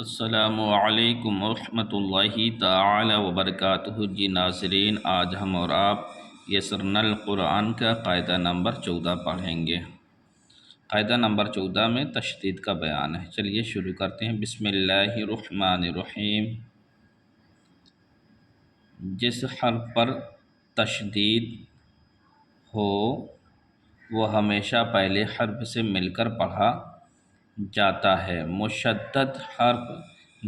السلام علیکم ورحمۃ اللہ تعالی وبرکاتہ جی ناظرین، آج ہم اور آپ یسرنا القرآن کا قاعدہ نمبر 14 پڑھیں گے۔ قاعدہ نمبر 14 میں تشدید کا بیان ہے۔ چلیے شروع کرتے ہیں۔ بسم اللہ الرحمن الرحیم۔ جس حرف پر تشدید ہو وہ ہمیشہ پہلے حرف سے مل کر پڑھا جاتا ہے۔ مشدد حرف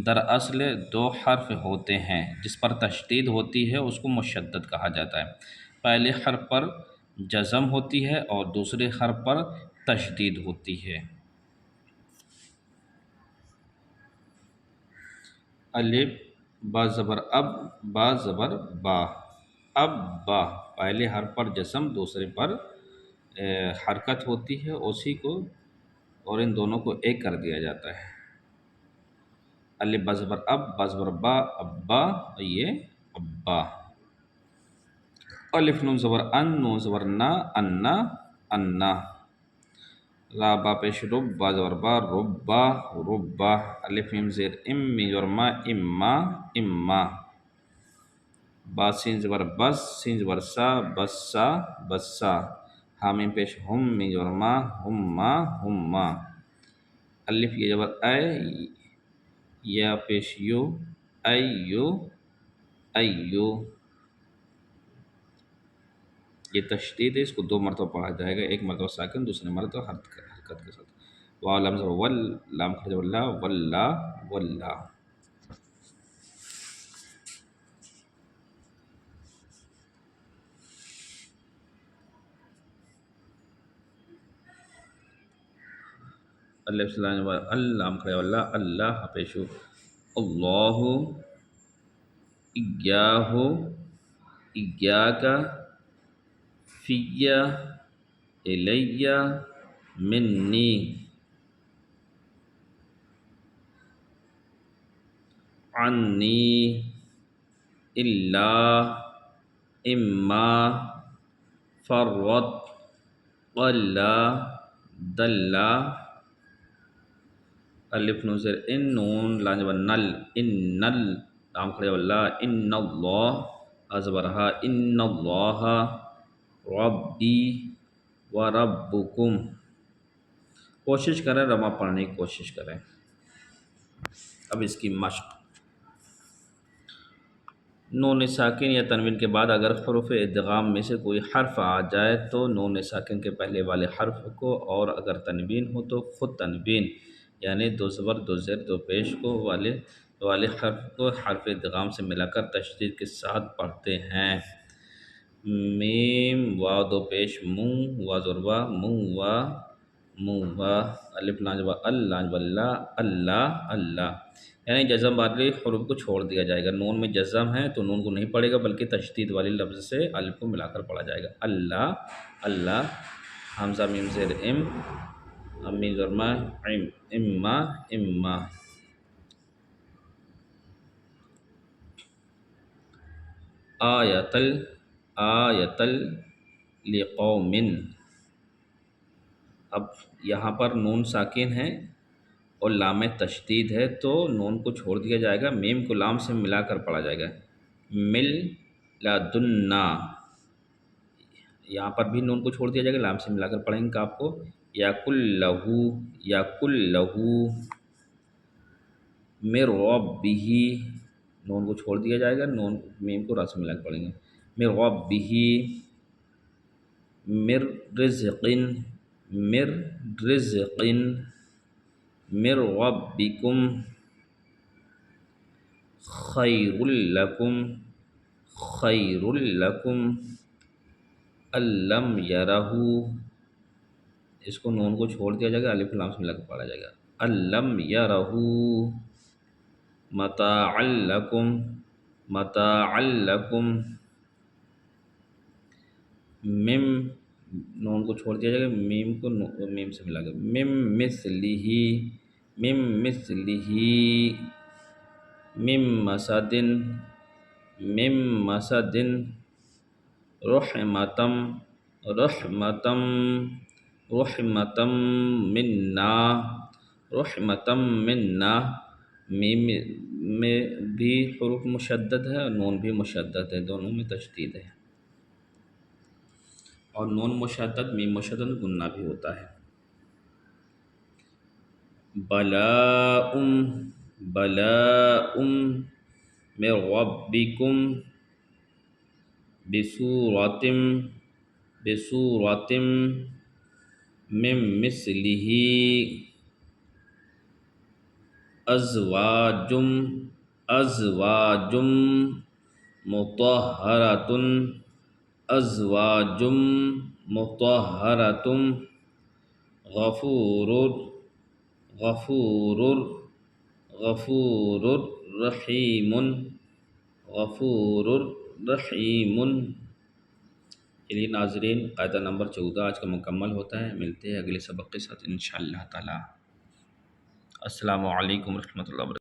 دراصل دو حرف ہوتے ہیں۔ جس پر تشدید ہوتی ہے اس کو مشدد کہا جاتا ہے۔ پہلے حرف پر جزم ہوتی ہے اور دوسرے حرف پر تشدید ہوتی ہے۔ الف با زبر اب، با زبر با، اب با، پہلے حرف پر جزم دوسرے پر حرکت ہوتی ہے، اسی کو اور ان دونوں کو ایک کر دیا جاتا ہے۔ الف با زبر اب، با زبر با، ابا، یہ ابا۔ الف نون زبر ان، نون زبر نا، انا، انا۔ را با پیش رب، با زبر با، ربا، ربا۔ الف میم زیر ام، میم زبر ما، اما، اما۔ با سین زبر بس، سین زبر سا، بسا، بسا۔ ہا میم پیش ہم، میم زبر ما، ہما، ہما۔ الف یہ زبر اے، یا پیش یو، ایو، ایو۔ یہ تشدید ہے، اس کو دو مرتبہ پڑھا جائے گا، ایک مرتبہ ساکن، دوسرے مرتبہ حرکت کے ساتھ۔ واو لام زبر ول، لام کھڑا زبر لا، ولا، ولا۔ الف لام زبر ال، لام کھڑا زبر لا، اللہ، پیشو اللہ، ایاہ، ایاک، فی، الی، منی۔ عنی، الا، اما، فرت، قلا، دلا۔ الف نون زیر ان، نون لام زبر نل، انل، لام کھڑا زبر لا، ان اللہ، زبر ہا، ان اللہ، ربی و ربکم۔ کوشش کریں رما پڑھنے کی کوشش کریں۔ اب اس کی مشق۔ نون ساکن یا تنوین کے بعد اگر حروف ادغام میں سے کوئی حرف آ جائے تو نون ساکن کے پہلے والے حرف کو، اور اگر تنوین ہو تو خود تنوین یعنی دو زبر دو زیر دو پیش کو والے حرف کو حرف ادغام سے ملا کر تشدید کے ساتھ پڑھتے ہیں۔ میم واو دو پیش مو، وا زروا، مو وا، مو وا۔ الف لام زبر ال، لام زبر لا، اللہ، اللہ۔ یعنی جزم والے حروف کو چھوڑ دیا جائے گا۔ نون میں جزم ہے تو نون کو نہیں پڑھے گا بلکہ تشدید والی لفظ سے الف کو ملا کر پڑھا جائے گا۔ اللہ، اللہ۔ حمزہ میم زیر ام، میم زیر ما، اما، اما۔ آیتل، آیتل لقوم۔ اب یہاں پر نون ساکن ہے اور لام تشدید ہے تو نون کو چھوڑ دیا جائے گا، میم کو لام سے ملا کر پڑھا جائے گا۔ مل لدنا، یہاں پر بھی نون کو چھوڑ دیا جائے گا، لام سے ملا کر پڑھیں گے کاف کو۔ یا کل لہو، یا کل لہو۔ مر ربہ، نون کو چھوڑ دیا جائے گا، نون میم کو را سے ملا کر پڑھیں گے۔ مر ربہ، مر رزق، مر رزق، مر ربکم، خیر لکم، خیر لکم، الم یرہ، اس کو نون کو چھوڑ دیا جائے گا، الف لام سے ملا کر پڑھا جائے گا۔ الم یرہ، متاعا لکم، متاعا لکم۔ مم، نون کو چھوڑ دیا جائے گا، میم کو میم سے ملا کر۔ مم مثلہ، مم مثلہ، مم مسد، مم مسد، رحمتم، رحمتم، رحمتم منا، رحمتم منا۔ میم میں بھی حروف مشدد ہے اور نون بھی مشدد ہے، دونوں میں تشدید ہے، اور نون مشدد میم مشدد گننا بھی ہوتا ہے۔ بلاء بلاء من ربکم بصورت بصورت من مثلہ ازواج ازواج مطہرۃ ازواج مطہرۃ غفور غفور غفور رحیم غفور رحیم۔ چلیے ناظرین، قاعدہ نمبر 14 آج کا مکمل ہوتا ہے۔ ملتے ہیں اگلے سبق کے ساتھ انشاءاللہ تعالی۔ السلام علیکم ورحمۃ اللہ وبرکاتہ۔